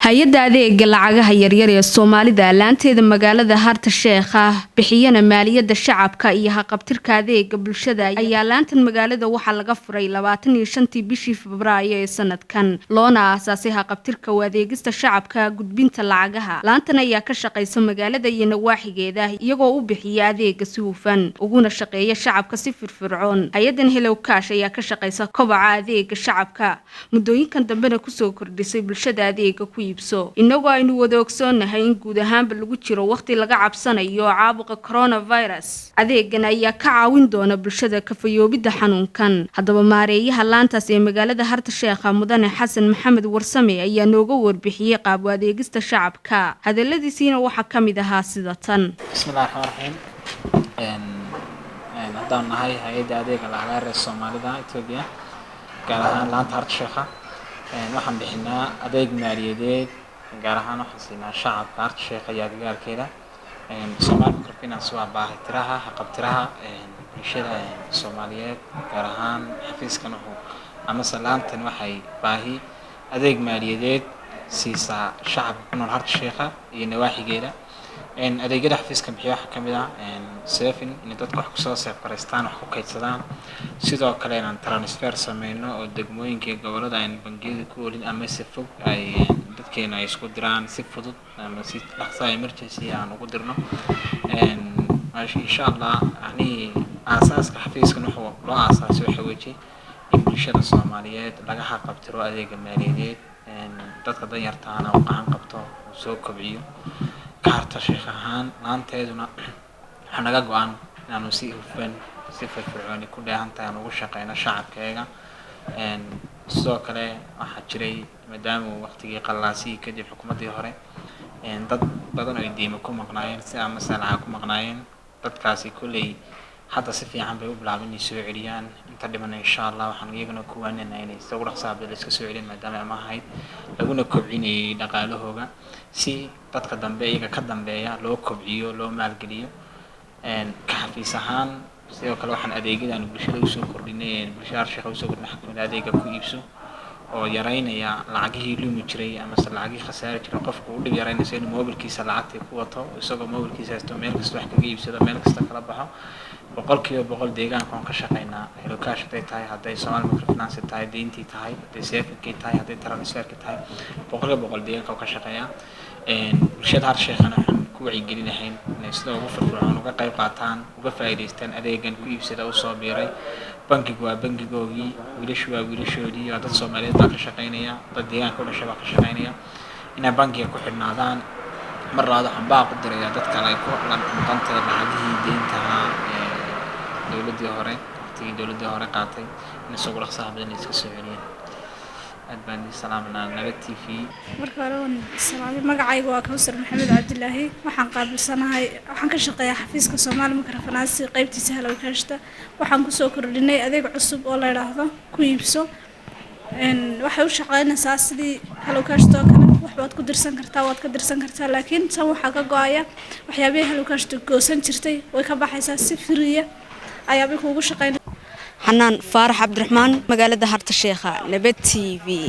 hay-adda adeega lacagaha yaryar ee Soomaalida laanteeda magaalada Harta Sheekh bixiyana maaliyadda shacabka iyo haqabtirka adeega bulshada ayaa laantan magaalada waxa laga furay 25 bishii Febraayo ee sanadkan loona aasaasay haqabtirka adeegista shacabka gudbinta lacagaha laantan ayaa ka shaqeysa magaalada iyo nawaaxigeeda iyagoo u bixiya adeega si hufan uguna shaqeeya shacabka si firfircoon hay-adan Hello Cash ayaa ka shaqeysa kobaca adeega shacabka muddooyinkan dambena ku soo kordhisay bulshada adeega ku inagoo aynu wada ogsoonahay in guud ahaanba lagu jiro waqti laga cabsanayo caabuqa coronavirus adeegan ayaa ka caawin doona bulshada ka fayoobida xanuunkan hadaba maareeyaha laantaas ee magaalada Harta Sheekh Mudane Xasan Maxamed Warsame ayaa nooga warbixiyay qaab adeegista shacabka hadaladiisina waxa kamid ahaa sida tan bismillaahir haddaan nahay hay'adda adeega lacagaha yaryar ee Soomaalida Itoobiya gaar ahaan laanta Harta Sheekh waxaan bixinaa adeeg maaliyadeed gaar ahaan waxaan siinaa shacabka Harta Sheekh iyo agagaarkeeda Soomaali Microfinance waa baahitiraha haqabtiraha bulshada Soomaaliyeed gaar ahaan xafiiskan ama salaantan waxay baahi adeeg maaliyadeed siisaa shacabka ku nool Harta Sheekh iyo nawaaxigeeda adeegyada xafiiska bixiyo waxa kamid ah saving in dadku wax ku soo saartaan wax ku kaydsadaan sidoo kale inaan transfer sameeyno oo degmooyinka gobolada aan bangiyada ku wali ama si fog ay dadkeena ay isku diraan si fudud ama si dhaqso emergency aan ugu dirno insha Allah ani asaaska xafiiskan wuxuu loo aasaasay waxa weeye in bulshada Soomaaliyeed laga haqabtiro adeega maaliyadeed dadka danyartaana oo qaxan qabto soo kobciyo Harta Sheekh ahaan laanteeduna waxa naga go'an inaanu si hufan si firfircoon ku dheehantaan ugu shaqeyno shacabkeega sidoo kale waxa jiray maadaama waqtigii qalaasi kadib xukuumadii hore dad badan oo diimo ku maqnaayeen si ama salaca ku maqnaayeen dadkaasi kulay hadda si fiican bay u bilaabeen inay soo celiyaan inta dhiman insha Allah waxaan iyaguna ku waaninaynaa inay soo dhaqsaab la iska soo celin maadaama ama ahayd laguna kobcinay dhaqaalahooga si dadka dambe iyaga ka dambeeya loo kobciyo loo maalgeliyo ka xafiis ahaan sidoo kale waxaan adeegyada bulshada u soo kordhinay bulshada Harta Sheekh u soo kordhinay xafiiska adeega ku iibso oo yareynaya lacagihii lumi jiray ama lacagii khasaare jiray qofku u dhib yareynaysa in mobilkiisa lacagta ku wato isagoo mobilkiisa haysto meel kasta wax kaga iibsado meel kasta kala baxo boqolkiiba deegaanka aan ka shaqeynaa Hello Cash tahay hadday Soomaali Microfinance tahay deyntii tahay hadday saving tahay hadday transfer tahay boqolkiiba deegaanka ka shaqeeya bulshada Harta Sheekh waxaan ku wacyigelinahay inay sida ugu firfircoon uga qayb qaataan uga faa'iideystaan adeegan ku iibsada oo soo biiray bankigu waa bankigoogii wiilashu waa wiilashoodii dad Soomaaliyeed baa ka shaqeynaya dad deegaanka u dhashay baa ka shaqeynaya inay bankiga ku xidhnaadaan marlaada xambaa ku diraya dadka ay ku qantay lacagihii deynta dawladda hore qaatay in soo dhaqsaabeen iska soo celiyeen adbaan salaamna naga TV marka hore salaam magacaygu waa Kawsar Maxamed Cabdilaahi waxaan qaabilsanahay waxaan ka shaqeeyaa xafiiska Soomaali Microfinance qaybtiisa Hello Cash waxaan ku soo kordhinay adeeg cusub oo la yiraahdo ku iibso waxay u shaqeynaysaa sidii Hello Cash oo kale waxaad ku dirsan kartaa waad ka dirsan kartaa laakiin tan waxa ka go'aya waxyaabaha Hello Cash goosan jirtay way ka baxaysaa si free ayaaba kuugu shaqeynaa Xanaan Faarax Cabdiraxmaan magaalada Harta Sheekh Nabad TV